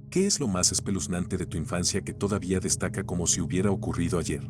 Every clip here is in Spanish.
¿Qué es lo más espeluznante de tu infancia que todavía destaca como si hubiera ocurrido ayer?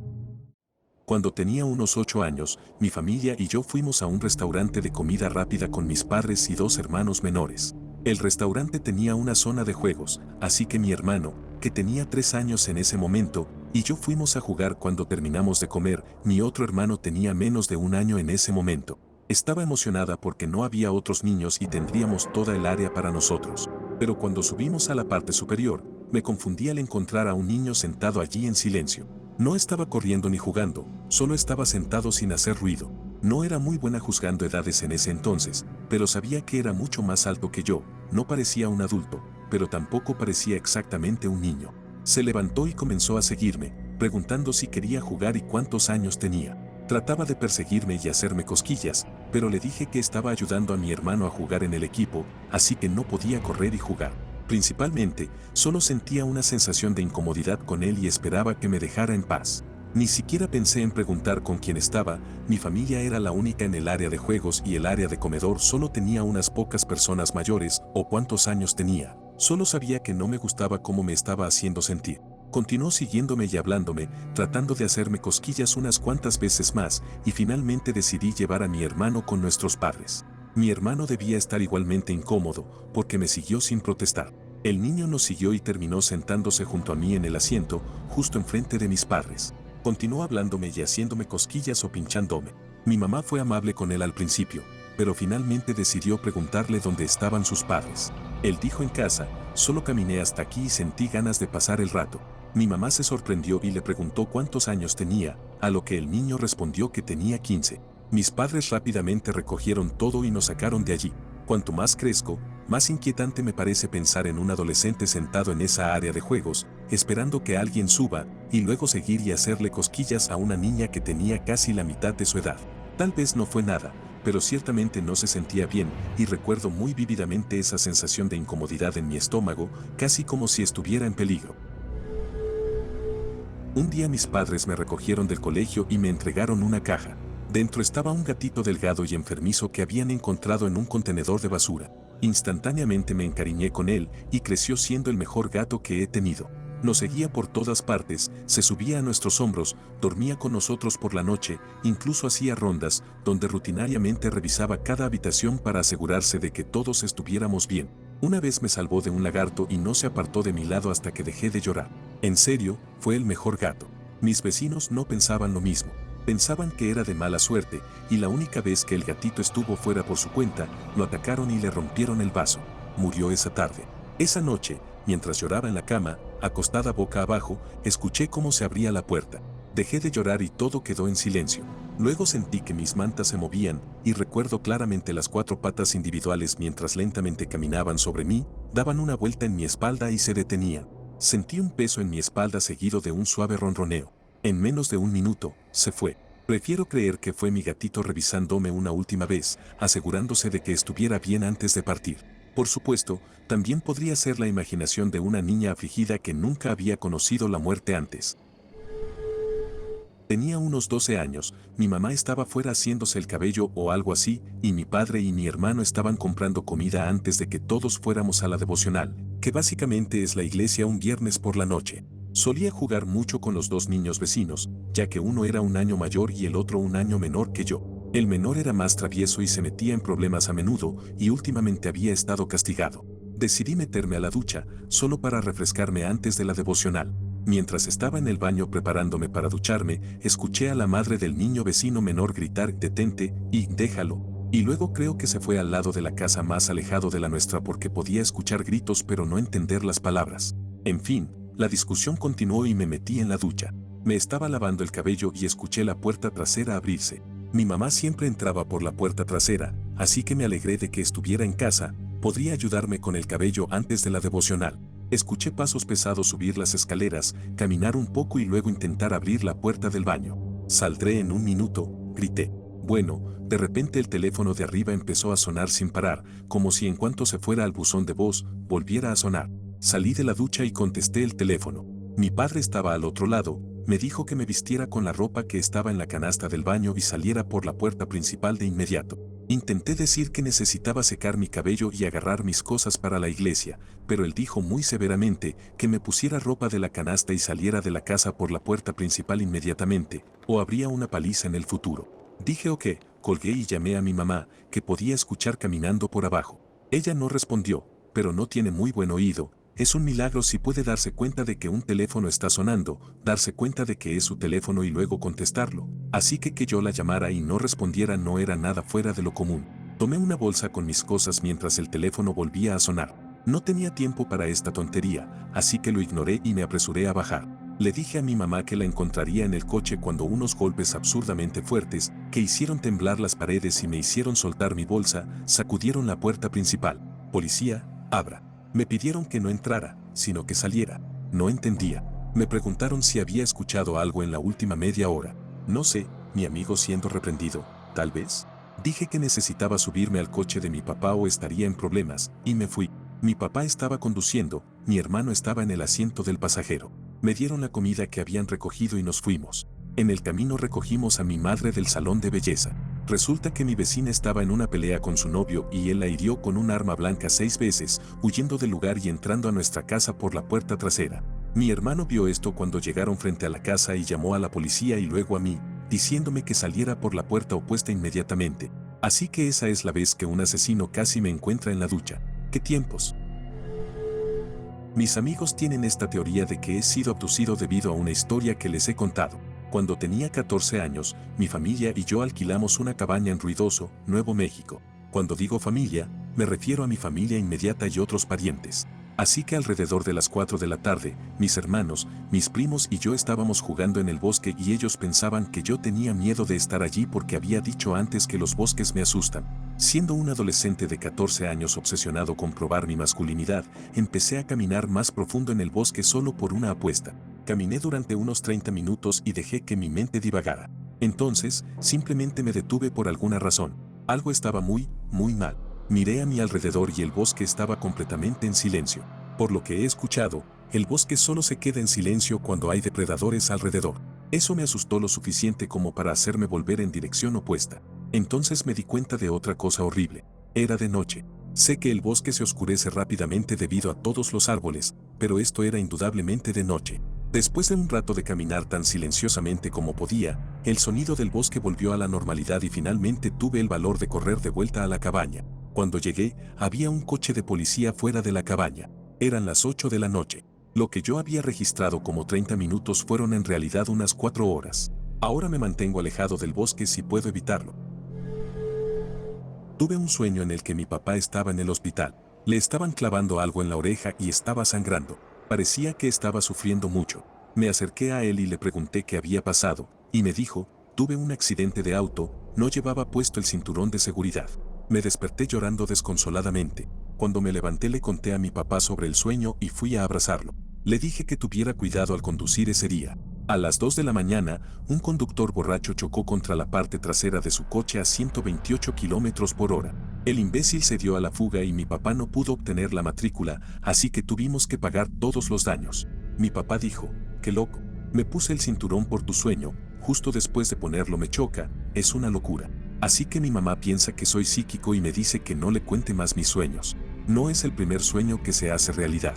Cuando tenía unos 8 años, mi familia y yo fuimos a un restaurante de comida rápida con mis padres y dos hermanos menores. El restaurante tenía una zona de juegos, así que mi hermano, que tenía 3 años en ese momento, y yo fuimos a jugar cuando terminamos de comer. Mi otro hermano tenía menos de un año en ese momento. Estaba emocionada porque no había otros niños y tendríamos toda el área para nosotros. Pero cuando subimos a la parte superior, me confundí al encontrar a un niño sentado allí en silencio. No estaba corriendo ni jugando, solo estaba sentado sin hacer ruido. No era muy buena juzgando edades en ese entonces, pero sabía que era mucho más alto que yo. No parecía un adulto, pero tampoco parecía exactamente un niño. Se levantó y comenzó a seguirme, preguntando si quería jugar y cuántos años tenía. Trataba de perseguirme y hacerme cosquillas, pero le dije que estaba ayudando a mi hermano a jugar en el equipo, así que no podía correr y jugar. Principalmente, solo sentía una sensación de incomodidad con él y esperaba que me dejara en paz. Ni siquiera pensé en preguntar con quién estaba. Mi familia era la única en el área de juegos y el área de comedor solo tenía unas pocas personas mayores o cuántos años tenía. Solo sabía que no me gustaba cómo me estaba haciendo sentir. Continuó siguiéndome y hablándome, tratando de hacerme cosquillas unas cuantas veces más, y finalmente decidí llevar a mi hermano con nuestros padres. Mi hermano debía estar igualmente incómodo, porque me siguió sin protestar. El niño nos siguió y terminó sentándose junto a mí en el asiento, justo enfrente de mis padres. Continuó hablándome y haciéndome cosquillas o pinchándome. Mi mamá fue amable con él al principio, pero finalmente decidió preguntarle dónde estaban sus padres. Él dijo en casa, solo caminé hasta aquí y sentí ganas de pasar el rato. Mi mamá se sorprendió y le preguntó cuántos años tenía, a lo que el niño respondió que tenía 15. Mis padres rápidamente recogieron todo y nos sacaron de allí. Cuanto más crezco, más inquietante me parece pensar en un adolescente sentado en esa área de juegos, esperando que alguien suba, y luego seguir y hacerle cosquillas a una niña que tenía casi la mitad de su edad. Tal vez no fue nada, pero ciertamente no se sentía bien, y recuerdo muy vívidamente esa sensación de incomodidad en mi estómago, casi como si estuviera en peligro. Un día mis padres me recogieron del colegio y me entregaron una caja. Dentro estaba un gatito delgado y enfermizo que habían encontrado en un contenedor de basura. Instantáneamente me encariñé con él y creció siendo el mejor gato que he tenido. Nos seguía por todas partes, se subía a nuestros hombros, dormía con nosotros por la noche, incluso hacía rondas, donde rutinariamente revisaba cada habitación para asegurarse de que todos estuviéramos bien. Una vez me salvó de un lagarto y no se apartó de mi lado hasta que dejé de llorar. En serio, fue el mejor gato. Mis vecinos no pensaban lo mismo. Pensaban que era de mala suerte, y la única vez que el gatito estuvo fuera por su cuenta, lo atacaron y le rompieron el vaso. Murió esa tarde. Esa noche, mientras lloraba en la cama, acostada boca abajo, escuché cómo se abría la puerta. Dejé de llorar y todo quedó en silencio. Luego sentí que mis mantas se movían, y recuerdo claramente las 4 patas individuales mientras lentamente caminaban sobre mí, daban una vuelta en mi espalda y se detenían. Sentí un peso en mi espalda seguido de un suave ronroneo. En menos de un minuto, se fue. Prefiero creer que fue mi gatito revisándome una última vez, asegurándose de que estuviera bien antes de partir. Por supuesto, también podría ser la imaginación de una niña afligida que nunca había conocido la muerte antes. Tenía unos 12 años, mi mamá estaba fuera haciéndose el cabello o algo así, y mi padre y mi hermano estaban comprando comida antes de que todos fuéramos a la devocional, que básicamente es la iglesia un viernes por la noche. Solía jugar mucho con los dos niños vecinos, ya que uno era un año mayor y el otro un año menor que yo. El menor era más travieso y se metía en problemas a menudo, y últimamente había estado castigado. Decidí meterme a la ducha, solo para refrescarme antes de la devocional. Mientras estaba en el baño preparándome para ducharme, escuché a la madre del niño vecino menor gritar «detente» y «déjalo». Y luego creo que se fue al lado de la casa más alejado de la nuestra porque podía escuchar gritos pero no entender las palabras. En fin, la discusión continuó y me metí en la ducha. Me estaba lavando el cabello y escuché la puerta trasera abrirse. Mi mamá siempre entraba por la puerta trasera, así que me alegré de que estuviera en casa, podría ayudarme con el cabello antes de la devocional. Escuché pasos pesados subir las escaleras, caminar un poco y luego intentar abrir la puerta del baño. Saldré en un minuto, grité. Bueno, de repente el teléfono de arriba empezó a sonar sin parar, como si en cuanto se fuera al buzón de voz, volviera a sonar. Salí de la ducha y contesté el teléfono. Mi padre estaba al otro lado, me dijo que me vistiera con la ropa que estaba en la canasta del baño y saliera por la puerta principal de inmediato. Intenté decir que necesitaba secar mi cabello y agarrar mis cosas para la iglesia, pero él dijo muy severamente que me pusiera ropa de la canasta y saliera de la casa por la puerta principal inmediatamente, o habría una paliza en el futuro. Dije ok, colgué y llamé a mi mamá, que podía escuchar caminando por abajo. Ella no respondió, pero no tiene muy buen oído. Es un milagro si puede darse cuenta de que un teléfono está sonando, darse cuenta de que es su teléfono y luego contestarlo. Así que yo la llamara y no respondiera no era nada fuera de lo común. Tomé una bolsa con mis cosas mientras el teléfono volvía a sonar. No tenía tiempo para esta tontería, así que lo ignoré y me apresuré a bajar. Le dije a mi mamá que la encontraría en el coche cuando unos golpes absurdamente fuertes, que hicieron temblar las paredes y me hicieron soltar mi bolsa, sacudieron la puerta principal. Policía, abra. Me pidieron que no entrara, sino que saliera. No entendía. Me preguntaron si había escuchado algo en la última media hora. No sé, mi amigo siendo reprendido, tal vez. Dije que necesitaba subirme al coche de mi papá o estaría en problemas, y me fui. Mi papá estaba conduciendo, mi hermano estaba en el asiento del pasajero. Me dieron la comida que habían recogido y nos fuimos. En el camino recogimos a mi madre del salón de belleza. Resulta que mi vecina estaba en una pelea con su novio y él la hirió con un arma blanca 6 veces, huyendo del lugar y entrando a nuestra casa por la puerta trasera. Mi hermano vio esto cuando llegaron frente a la casa y llamó a la policía y luego a mí, diciéndome que saliera por la puerta opuesta inmediatamente. Así que esa es la vez que un asesino casi me encuentra en la ducha. ¿Qué tiempos? Mis amigos tienen esta teoría de que he sido abducido debido a una historia que les he contado. Cuando tenía 14 años, mi familia y yo alquilamos una cabaña en Ruidoso, Nuevo México. Cuando digo familia, me refiero a mi familia inmediata y otros parientes. Así que alrededor de las 4 de la tarde, mis hermanos, mis primos y yo estábamos jugando en el bosque y ellos pensaban que yo tenía miedo de estar allí porque había dicho antes que los bosques me asustan. Siendo un adolescente de 14 años obsesionado con probar mi masculinidad, empecé a caminar más profundo en el bosque solo por una apuesta. Caminé durante unos 30 minutos y dejé que mi mente divagara. Entonces, simplemente me detuve por alguna razón. Algo estaba muy mal. Miré a mi alrededor y el bosque estaba completamente en silencio. Por lo que he escuchado, el bosque solo se queda en silencio cuando hay depredadores alrededor. Eso me asustó lo suficiente como para hacerme volver en dirección opuesta. Entonces me di cuenta de otra cosa horrible. Era de noche. Sé que el bosque se oscurece rápidamente debido a todos los árboles, pero esto era indudablemente de noche. Después de un rato de caminar tan silenciosamente como podía, el sonido del bosque volvió a la normalidad y finalmente tuve el valor de correr de vuelta a la cabaña. Cuando llegué, había un coche de policía fuera de la cabaña. Eran las 8 de la noche. Lo que yo había registrado como 30 minutos fueron en realidad unas 4 horas. Ahora me mantengo alejado del bosque si puedo evitarlo. Tuve un sueño en el que mi papá estaba en el hospital. Le estaban clavando algo en la oreja y estaba sangrando. Parecía que estaba sufriendo mucho. Me acerqué a él y le pregunté qué había pasado, y me dijo, tuve un accidente de auto, no llevaba puesto el cinturón de seguridad. Me desperté llorando desconsoladamente. Cuando me levanté le conté a mi papá sobre el sueño y fui a abrazarlo. Le dije que tuviera cuidado al conducir ese día. A las 2 de la mañana, un conductor borracho chocó contra la parte trasera de su coche a 128 kilómetros por hora. El imbécil se dio a la fuga y mi papá no pudo obtener la matrícula, así que tuvimos que pagar todos los daños. Mi papá dijo, qué loco, me puse el cinturón por tu sueño, justo después de ponerlo me choca, es una locura. Así que mi mamá piensa que soy psíquico y me dice que no le cuente más mis sueños. No es el primer sueño que se hace realidad.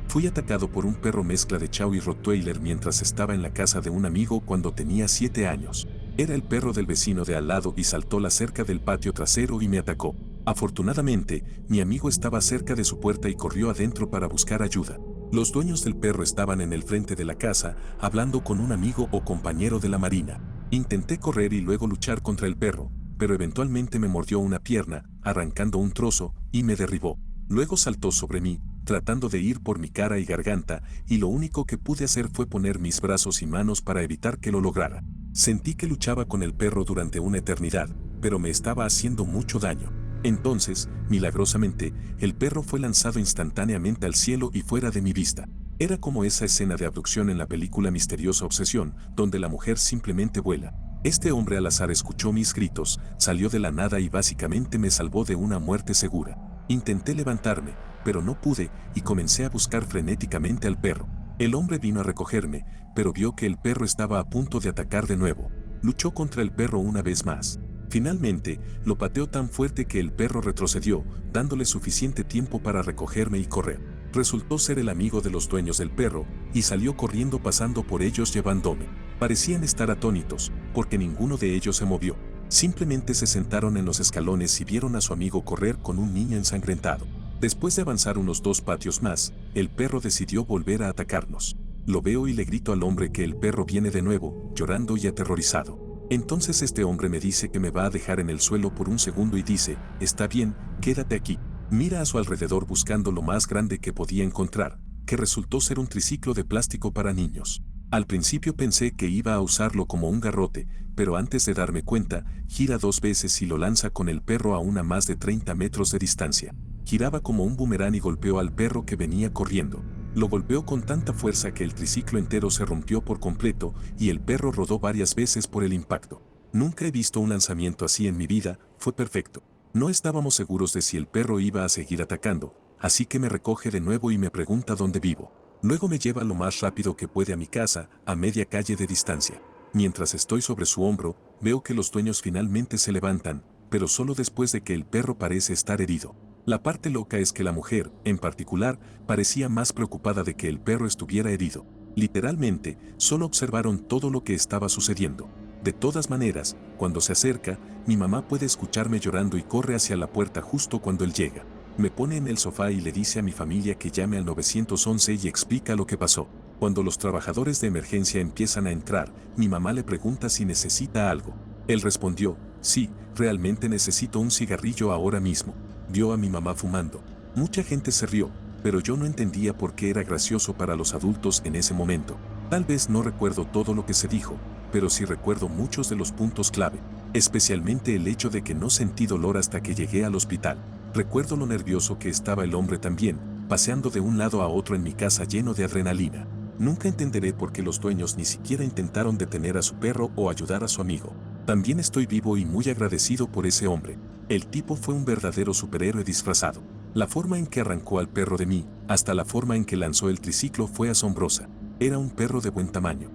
Fui atacado por un perro mezcla de Chow y Rottweiler mientras estaba en la casa de un amigo cuando tenía 7 años. Era el perro del vecino de al lado y saltó la cerca del patio trasero y me atacó. Afortunadamente, mi amigo estaba cerca de su puerta y corrió adentro para buscar ayuda. Los dueños del perro estaban en el frente de la casa, hablando con un amigo o compañero de la marina. Intenté correr y luego luchar contra el perro, pero eventualmente me mordió una pierna, arrancando un trozo, y me derribó. Luego saltó sobre mí, tratando de ir por mi cara y garganta, y lo único que pude hacer fue poner mis brazos y manos para evitar que lo lograra. Sentí que luchaba con el perro durante una eternidad, pero me estaba haciendo mucho daño. Entonces, milagrosamente, el perro fue lanzado instantáneamente al cielo y fuera de mi vista. Era como esa escena de abducción en la película Misteriosa Obsesión, donde la mujer simplemente vuela. Este hombre al azar escuchó mis gritos, salió de la nada y básicamente me salvó de una muerte segura. Intenté levantarme, pero no pude y comencé a buscar frenéticamente al perro. El hombre vino a recogerme, pero vio que el perro estaba a punto de atacar de nuevo. Luchó contra el perro una vez más. Finalmente, lo pateó tan fuerte que el perro retrocedió, dándole suficiente tiempo para recogerme y correr. Resultó ser el amigo de los dueños del perro, y salió corriendo pasando por ellos llevándome. Parecían estar atónitos, porque ninguno de ellos se movió. Simplemente se sentaron en los escalones y vieron a su amigo correr con un niño ensangrentado. Después de avanzar unos 2 patios más, el perro decidió volver a atacarnos. Lo veo y le grito al hombre que el perro viene de nuevo, llorando y aterrorizado. Entonces este hombre me dice que me va a dejar en el suelo por un segundo y dice, está bien, quédate aquí. Mira a su alrededor buscando lo más grande que podía encontrar, que resultó ser un triciclo de plástico para niños. Al principio pensé que iba a usarlo como un garrote, pero antes de darme cuenta, gira 2 veces y lo lanza con el perro a más de 30 metros de distancia. Giraba como un boomerang y golpeó al perro que venía corriendo. Lo golpeó con tanta fuerza que el triciclo entero se rompió por completo y el perro rodó varias veces por el impacto. Nunca he visto un lanzamiento así en mi vida, fue perfecto. No estábamos seguros de si el perro iba a seguir atacando, así que me recoge de nuevo y me pregunta dónde vivo. Luego me lleva lo más rápido que puede a mi casa, a media calle de distancia. Mientras estoy sobre su hombro, veo que los dueños finalmente se levantan, pero solo después de que el perro parece estar herido. La parte loca es que la mujer, en particular, parecía más preocupada de que el perro estuviera herido. Literalmente, solo observaron todo lo que estaba sucediendo. De todas maneras, cuando se acerca, mi mamá puede escucharme llorando y corre hacia la puerta justo cuando él llega. Me pone en el sofá y le dice a mi familia que llame al 911 y explica lo que pasó. Cuando los trabajadores de emergencia empiezan a entrar, mi mamá le pregunta si necesita algo. Él respondió, sí, realmente necesito un cigarrillo ahora mismo. Vio a mi mamá fumando. Mucha gente se rió, pero yo no entendía por qué era gracioso para los adultos en ese momento. Tal vez no recuerdo todo lo que se dijo, pero sí recuerdo muchos de los puntos clave, especialmente el hecho de que no sentí dolor hasta que llegué al hospital. Recuerdo lo nervioso que estaba el hombre también, paseando de un lado a otro en mi casa lleno de adrenalina. Nunca entenderé por qué los dueños ni siquiera intentaron detener a su perro o ayudar a su amigo. También estoy vivo y muy agradecido por ese hombre. El tipo fue un verdadero superhéroe disfrazado. La forma en que arrancó al perro de mí, hasta la forma en que lanzó el triciclo fue asombrosa. Era un perro de buen tamaño.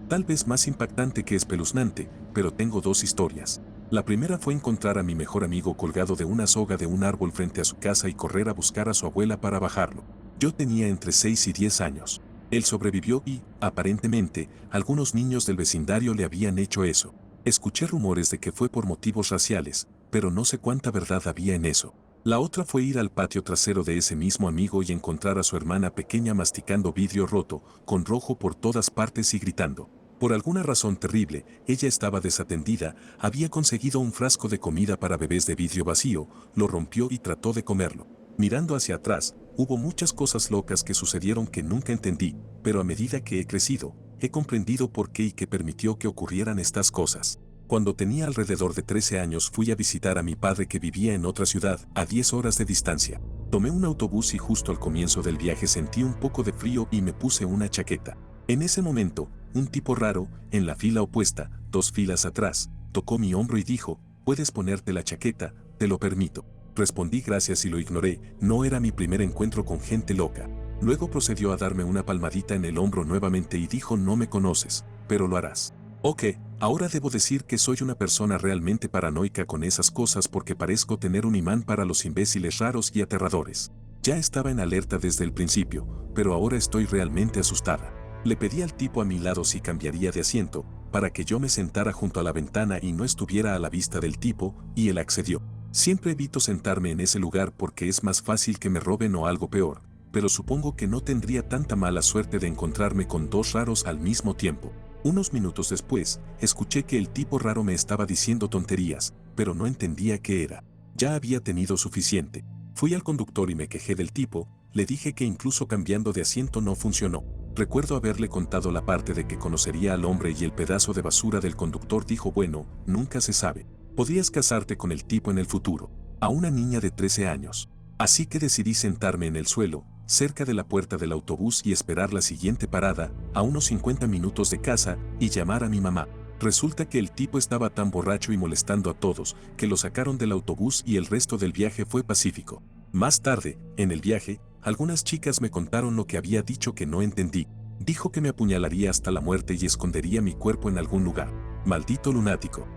Tal vez más impactante que espeluznante, pero tengo 2 historias. La primera fue encontrar a mi mejor amigo colgado de una soga de un árbol frente a su casa y correr a buscar a su abuela para bajarlo. Yo tenía entre 6 y 10 años. Él sobrevivió y, aparentemente, algunos niños del vecindario le habían hecho eso. Escuché rumores de que fue por motivos raciales, pero no sé cuánta verdad había en eso. La otra fue ir al patio trasero de ese mismo amigo y encontrar a su hermana pequeña masticando vidrio roto, con rojo por todas partes y gritando. Por alguna razón terrible, ella estaba desatendida, había conseguido un frasco de comida para bebés de vidrio vacío, lo rompió y trató de comerlo. Mirando hacia atrás, hubo muchas cosas locas que sucedieron que nunca entendí, pero a medida que he crecido, he comprendido por qué y qué permitió que ocurrieran estas cosas. Cuando tenía alrededor de 13 años fui a visitar a mi padre que vivía en otra ciudad, a 10 horas de distancia. Tomé un autobús y justo al comienzo del viaje sentí un poco de frío y me puse una chaqueta. En ese momento, un tipo raro, en la fila opuesta, 2 filas atrás, tocó mi hombro y dijo, «Puedes ponerte la chaqueta, te lo permito». Respondí gracias y lo ignoré, no era mi primer encuentro con gente loca. Luego procedió a darme una palmadita en el hombro nuevamente y dijo, «No me conoces, pero lo harás». Ok, ahora debo decir que soy una persona realmente paranoica con esas cosas porque parezco tener un imán para los imbéciles raros y aterradores. Ya estaba en alerta desde el principio, pero ahora estoy realmente asustada. Le pedí al tipo a mi lado si cambiaría de asiento, para que yo me sentara junto a la ventana y no estuviera a la vista del tipo, y él accedió. Siempre evito sentarme en ese lugar porque es más fácil que me roben o algo peor, pero supongo que no tendría tanta mala suerte de encontrarme con 2 raros al mismo tiempo. Unos minutos después, escuché que el tipo raro me estaba diciendo tonterías, pero no entendía qué era. Ya había tenido suficiente. Fui al conductor y me quejé del tipo, le dije que incluso cambiando de asiento no funcionó. Recuerdo haberle contado la parte de que conocería al hombre y el pedazo de basura del conductor dijo, bueno, nunca se sabe. Podrías casarte con el tipo en el futuro. A una niña de 13 años. Así que decidí sentarme en el suelo, cerca de la puerta del autobús y esperar la siguiente parada, a unos 50 minutos de casa, y llamar a mi mamá. Resulta que el tipo estaba tan borracho y molestando a todos, que lo sacaron del autobús y el resto del viaje fue pacífico. Más tarde, en el viaje, algunas chicas me contaron lo que había dicho que no entendí. Dijo que me apuñalaría hasta la muerte y escondería mi cuerpo en algún lugar. Maldito lunático.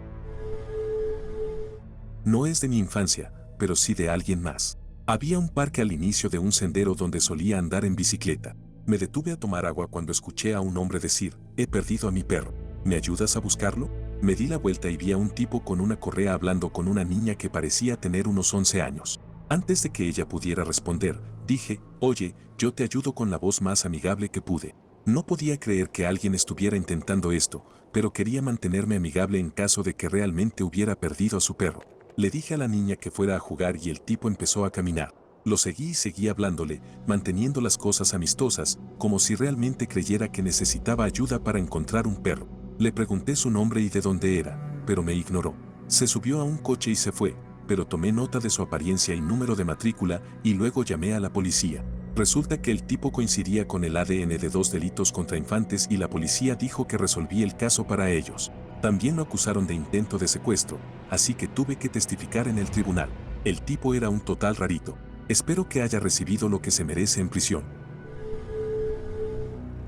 No es de mi infancia, pero sí de alguien más. Había un parque al inicio de un sendero donde solía andar en bicicleta. Me detuve a tomar agua cuando escuché a un hombre decir, he perdido a mi perro. ¿Me ayudas a buscarlo? Me di la vuelta y vi a un tipo con una correa hablando con una niña que parecía tener unos 11 años. Antes de que ella pudiera responder, dije, oye, yo te ayudo con la voz más amigable que pude. No podía creer que alguien estuviera intentando esto, pero quería mantenerme amigable en caso de que realmente hubiera perdido a su perro. Le dije a la niña que fuera a jugar y el tipo empezó a caminar. Lo seguí y seguí hablándole, manteniendo las cosas amistosas, como si realmente creyera que necesitaba ayuda para encontrar un perro. Le pregunté su nombre y de dónde era, pero me ignoró. Se subió a un coche y se fue, pero tomé nota de su apariencia y número de matrícula y luego llamé a la policía. Resulta que el tipo coincidía con el ADN de 2 delitos contra infantes y la policía dijo que resolví el caso para ellos. También lo acusaron de intento de secuestro, así que tuve que testificar en el tribunal. El tipo era un total rarito. Espero que haya recibido lo que se merece en prisión.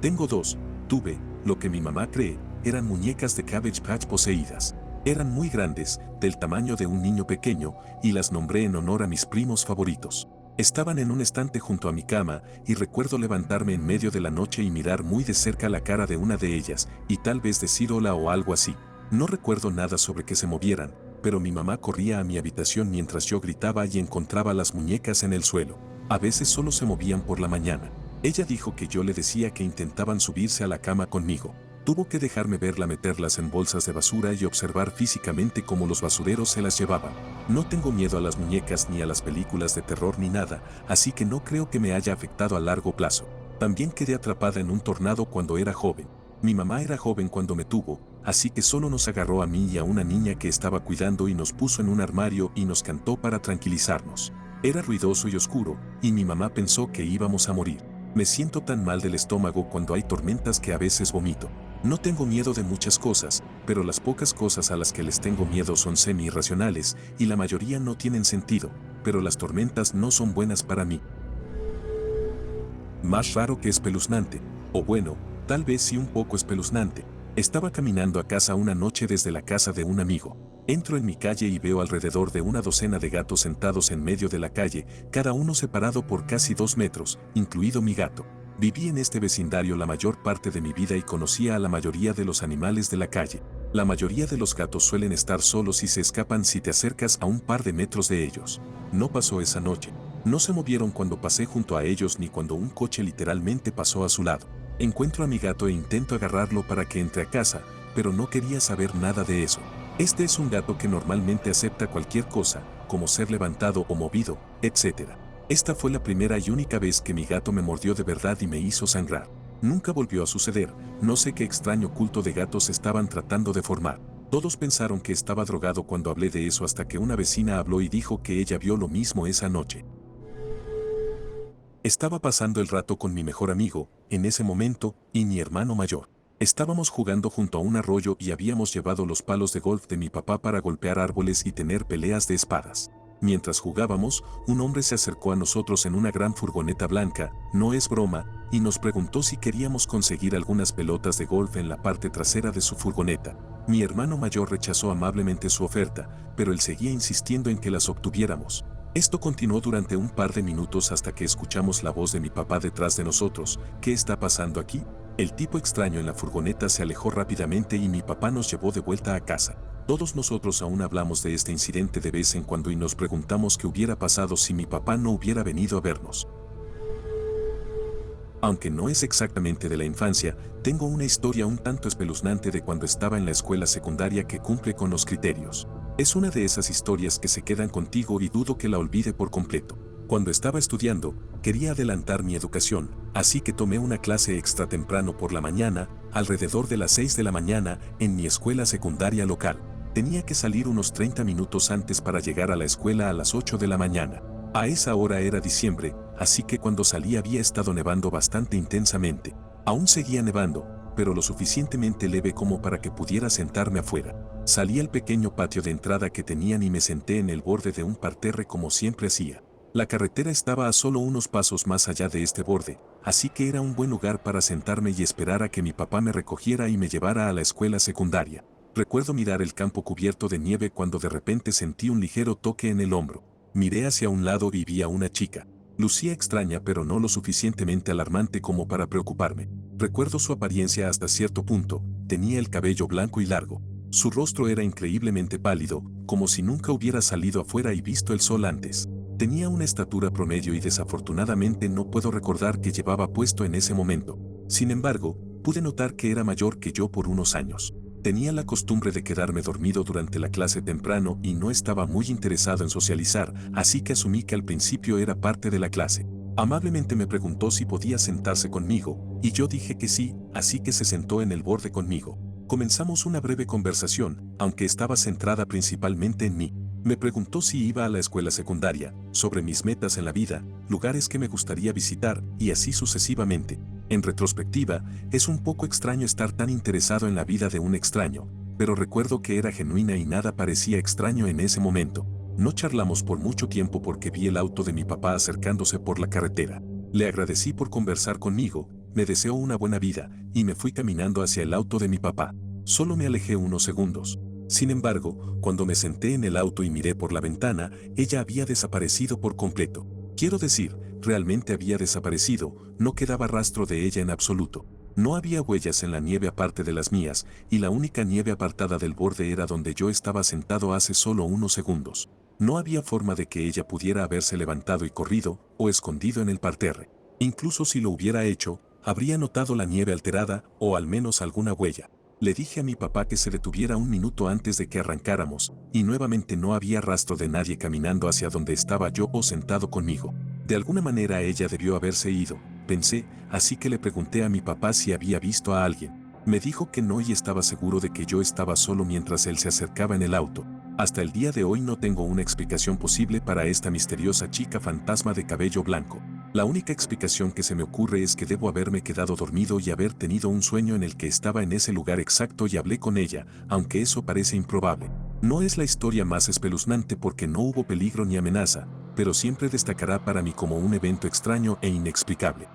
Tengo 2. Tuve, lo que mi mamá cree, eran muñecas de Cabbage Patch poseídas. Eran muy grandes, del tamaño de un niño pequeño, y las nombré en honor a mis primos favoritos. Estaban en un estante junto a mi cama, y recuerdo levantarme en medio de la noche y mirar muy de cerca la cara de una de ellas, y tal vez decir hola o algo así. No recuerdo nada sobre que se movieran, pero mi mamá corría a mi habitación mientras yo gritaba y encontraba las muñecas en el suelo. A veces solo se movían por la mañana. Ella dijo que yo le decía que intentaban subirse a la cama conmigo. Tuvo que dejarme verla meterlas en bolsas de basura y observar físicamente cómo los basureros se las llevaban. No tengo miedo a las muñecas ni a las películas de terror ni nada, así que no creo que me haya afectado a largo plazo. También quedé atrapada en un tornado cuando era joven. Mi mamá era joven cuando me tuvo, así que solo nos agarró a mí y a una niña que estaba cuidando y nos puso en un armario y nos cantó para tranquilizarnos. Era ruidoso y oscuro, y mi mamá pensó que íbamos a morir. Me siento tan mal del estómago cuando hay tormentas que a veces vomito. No tengo miedo de muchas cosas, pero las pocas cosas a las que les tengo miedo son semi-irracionales y la mayoría no tienen sentido, pero las tormentas no son buenas para mí. Más raro que espeluznante, o bueno, tal vez sí un poco espeluznante. Estaba caminando a casa una noche desde la casa de un amigo. Entro en mi calle y veo alrededor de una docena de gatos sentados en medio de la calle, cada uno separado por casi 2 metros, incluido mi gato. Viví en este vecindario la mayor parte de mi vida y conocía a la mayoría de los animales de la calle. La mayoría de los gatos suelen estar solos y se escapan si te acercas a un par de metros de ellos. No pasó esa noche. No se movieron cuando pasé junto a ellos ni cuando un coche literalmente pasó a su lado. Encuentro a mi gato e intento agarrarlo para que entre a casa, pero no quería saber nada de eso. Este es un gato que normalmente acepta cualquier cosa, como ser levantado o movido, etc. Esta fue la primera y única vez que mi gato me mordió de verdad y me hizo sangrar. Nunca volvió a suceder, no sé qué extraño culto de gatos estaban tratando de formar. Todos pensaron que estaba drogado cuando hablé de eso hasta que una vecina habló y dijo que ella vio lo mismo esa noche. Estaba pasando el rato con mi mejor amigo, en ese momento, y mi hermano mayor. Estábamos jugando junto a un arroyo y habíamos llevado los palos de golf de mi papá para golpear árboles y tener peleas de espadas. Mientras jugábamos, un hombre se acercó a nosotros en una gran furgoneta blanca, no es broma, y nos preguntó si queríamos conseguir algunas pelotas de golf en la parte trasera de su furgoneta. Mi hermano mayor rechazó amablemente su oferta, pero él seguía insistiendo en que las obtuviéramos. Esto continuó durante un par de minutos hasta que escuchamos la voz de mi papá detrás de nosotros. ¿Qué está pasando aquí? El tipo extraño en la furgoneta se alejó rápidamente y mi papá nos llevó de vuelta a casa. Todos nosotros aún hablamos de este incidente de vez en cuando y nos preguntamos qué hubiera pasado si mi papá no hubiera venido a vernos. Aunque no es exactamente de la infancia, tengo una historia un tanto espeluznante de cuando estaba en la escuela secundaria que cumple con los criterios. Es una de esas historias que se quedan contigo y dudo que la olvide por completo. Cuando estaba estudiando, quería adelantar mi educación, así que tomé una clase extra temprano por la mañana, alrededor de las 6 de la mañana, en mi escuela secundaria local. Tenía que salir unos 30 minutos antes para llegar a la escuela a las 8 de la mañana. A esa hora era diciembre, así que cuando salí había estado nevando bastante intensamente. Aún seguía nevando, pero lo suficientemente leve como para que pudiera sentarme afuera. Salí al pequeño patio de entrada que tenían y me senté en el borde de un parterre como siempre hacía. La carretera estaba a solo unos pasos más allá de este borde, así que era un buen lugar para sentarme y esperar a que mi papá me recogiera y me llevara a la escuela secundaria. Recuerdo mirar el campo cubierto de nieve cuando de repente sentí un ligero toque en el hombro. Miré hacia un lado y vi a una chica. Lucía extraña pero no lo suficientemente alarmante como para preocuparme. Recuerdo su apariencia hasta cierto punto, tenía el cabello blanco y largo. Su rostro era increíblemente pálido, como si nunca hubiera salido afuera y visto el sol antes. Tenía una estatura promedio y desafortunadamente no puedo recordar qué llevaba puesto en ese momento. Sin embargo, pude notar que era mayor que yo por unos años. Tenía la costumbre de quedarme dormido durante la clase temprano y no estaba muy interesado en socializar, así que asumí que al principio era parte de la clase. Amablemente me preguntó si podía sentarse conmigo, y yo dije que sí, así que se sentó en el borde conmigo. Comenzamos una breve conversación, aunque estaba centrada principalmente en mí. Me preguntó si iba a la escuela secundaria, sobre mis metas en la vida, lugares que me gustaría visitar, y así sucesivamente. En retrospectiva, es un poco extraño estar tan interesado en la vida de un extraño, pero recuerdo que era genuina y nada parecía extraño en ese momento. No charlamos por mucho tiempo porque vi el auto de mi papá acercándose por la carretera. Le agradecí por conversar conmigo, me deseó una buena vida, y me fui caminando hacia el auto de mi papá. Solo me alejé unos segundos. Sin embargo, cuando me senté en el auto y miré por la ventana, ella había desaparecido por completo. Quiero decir, realmente había desaparecido, no quedaba rastro de ella en absoluto. No había huellas en la nieve aparte de las mías, y la única nieve apartada del borde era donde yo estaba sentado hace solo unos segundos. No había forma de que ella pudiera haberse levantado y corrido, o escondido en el parterre. Incluso si lo hubiera hecho, habría notado la nieve alterada, o al menos alguna huella. Le dije a mi papá que se detuviera un minuto antes de que arrancáramos, y nuevamente no había rastro de nadie caminando hacia donde estaba yo o sentado conmigo. De alguna manera ella debió haberse ido, pensé, así que le pregunté a mi papá si había visto a alguien. Me dijo que no y estaba seguro de que yo estaba solo mientras él se acercaba en el auto. Hasta el día de hoy no tengo una explicación posible para esta misteriosa chica fantasma de cabello blanco. La única explicación que se me ocurre es que debo haberme quedado dormido y haber tenido un sueño en el que estaba en ese lugar exacto y hablé con ella, aunque eso parece improbable. No es la historia más espeluznante porque no hubo peligro ni amenaza, pero siempre destacará para mí como un evento extraño e inexplicable.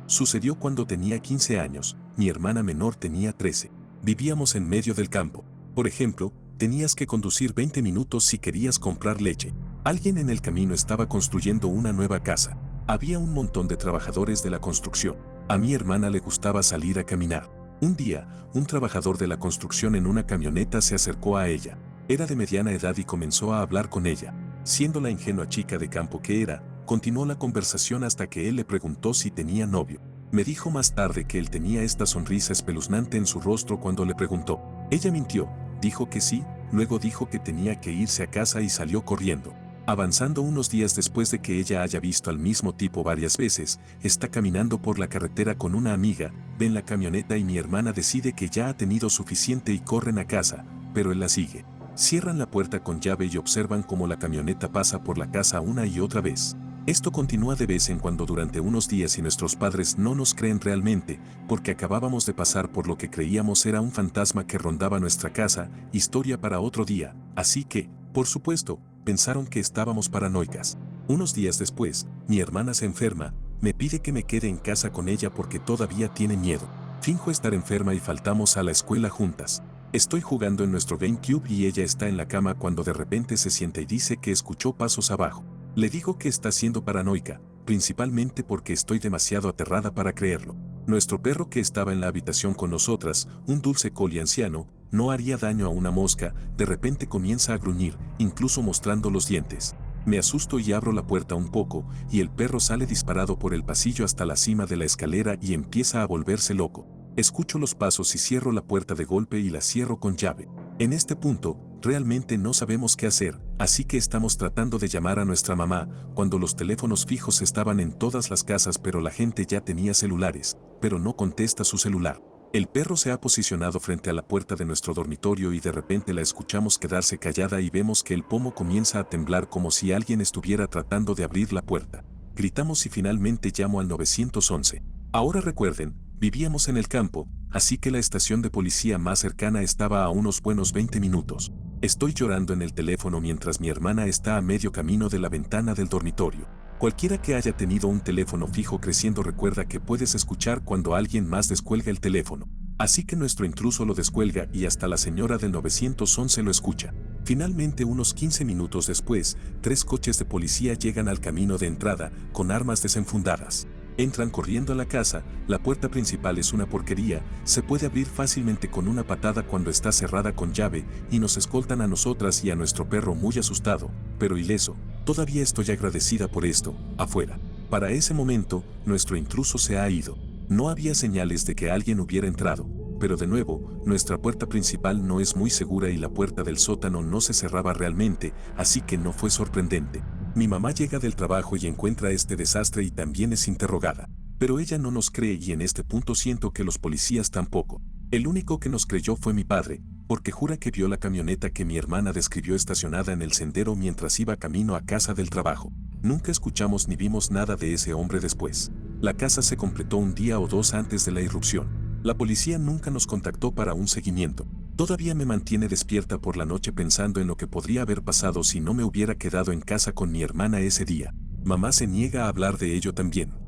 Sucedió cuando tenía 15 años, mi hermana menor tenía 13. Vivíamos en medio del campo. Por ejemplo, tenías que conducir 20 minutos si querías comprar leche. Alguien en el camino estaba construyendo una nueva casa. Había un montón de trabajadores de la construcción. A mi hermana le gustaba salir a caminar. Un día, un trabajador de la construcción en una camioneta se acercó a ella. Era de mediana edad y comenzó a hablar con ella. Siendo la ingenua chica de campo que era, continuó la conversación hasta que él le preguntó si tenía novio. Me dijo más tarde que él tenía esta sonrisa espeluznante en su rostro cuando le preguntó. Ella mintió, dijo que sí, luego dijo que tenía que irse a casa y salió corriendo. Avanzando unos días después de que ella haya visto al mismo tipo varias veces, está caminando por la carretera con una amiga, ven la camioneta y mi hermana decide que ya ha tenido suficiente y corren a casa, pero él la sigue. Cierran la puerta con llave y observan cómo la camioneta pasa por la casa una y otra vez. Esto continúa de vez en cuando durante unos días y nuestros padres no nos creen realmente, porque acabábamos de pasar por lo que creíamos era un fantasma que rondaba nuestra casa, historia para otro día, así que, por supuesto, pensaron que estábamos paranoicas. Unos días después, mi hermana se enferma, me pide que me quede en casa con ella porque todavía tiene miedo. Finjo estar enferma y faltamos a la escuela juntas. Estoy jugando en nuestro GameCube y ella está en la cama cuando de repente se sienta y dice que escuchó pasos abajo. Le digo que está siendo paranoica, principalmente porque estoy demasiado aterrada para creerlo. Nuestro perro que estaba en la habitación con nosotras, un dulce collie anciano, no haría daño a una mosca, de repente comienza a gruñir, incluso mostrando los dientes. Me asusto y abro la puerta un poco, y el perro sale disparado por el pasillo hasta la cima de la escalera y empieza a volverse loco. Escucho los pasos y cierro la puerta de golpe y la cierro con llave. En este punto, realmente no sabemos qué hacer, así que estamos tratando de llamar a nuestra mamá, cuando los teléfonos fijos estaban en todas las casas pero la gente ya tenía celulares, pero no contesta su celular. El perro se ha posicionado frente a la puerta de nuestro dormitorio y de repente la escuchamos quedarse callada y vemos que el pomo comienza a temblar como si alguien estuviera tratando de abrir la puerta. Gritamos y finalmente llamo al 911. Ahora recuerden, vivíamos en el campo, así que la estación de policía más cercana estaba a unos buenos 20 minutos. Estoy llorando en el teléfono mientras mi hermana está a medio camino de la ventana del dormitorio. Cualquiera que haya tenido un teléfono fijo creciendo recuerda que puedes escuchar cuando alguien más descuelga el teléfono. Así que nuestro intruso lo descuelga y hasta la señora del 911 lo escucha. Finalmente, unos 15 minutos después, 3 coches de policía llegan al camino de entrada con armas desenfundadas. Entran corriendo a la casa, la puerta principal es una porquería, se puede abrir fácilmente con una patada cuando está cerrada con llave y nos escoltan a nosotras y a nuestro perro muy asustado, pero ileso. Todavía estoy agradecida por esto, afuera. Para ese momento, nuestro intruso se ha ido. No había señales de que alguien hubiera entrado, pero de nuevo, nuestra puerta principal no es muy segura y la puerta del sótano no se cerraba realmente, así que no fue sorprendente. Mi mamá llega del trabajo y encuentra este desastre y también es interrogada. Pero ella no nos cree y en este punto siento que los policías tampoco. El único que nos creyó fue mi padre, porque jura que vio la camioneta que mi hermana describió estacionada en el sendero mientras iba camino a casa del trabajo. Nunca escuchamos ni vimos nada de ese hombre después. La casa se completó un día o dos antes de la irrupción. La policía nunca nos contactó para un seguimiento. Todavía me mantiene despierta por la noche pensando en lo que podría haber pasado si no me hubiera quedado en casa con mi hermana ese día. Mamá se niega a hablar de ello también.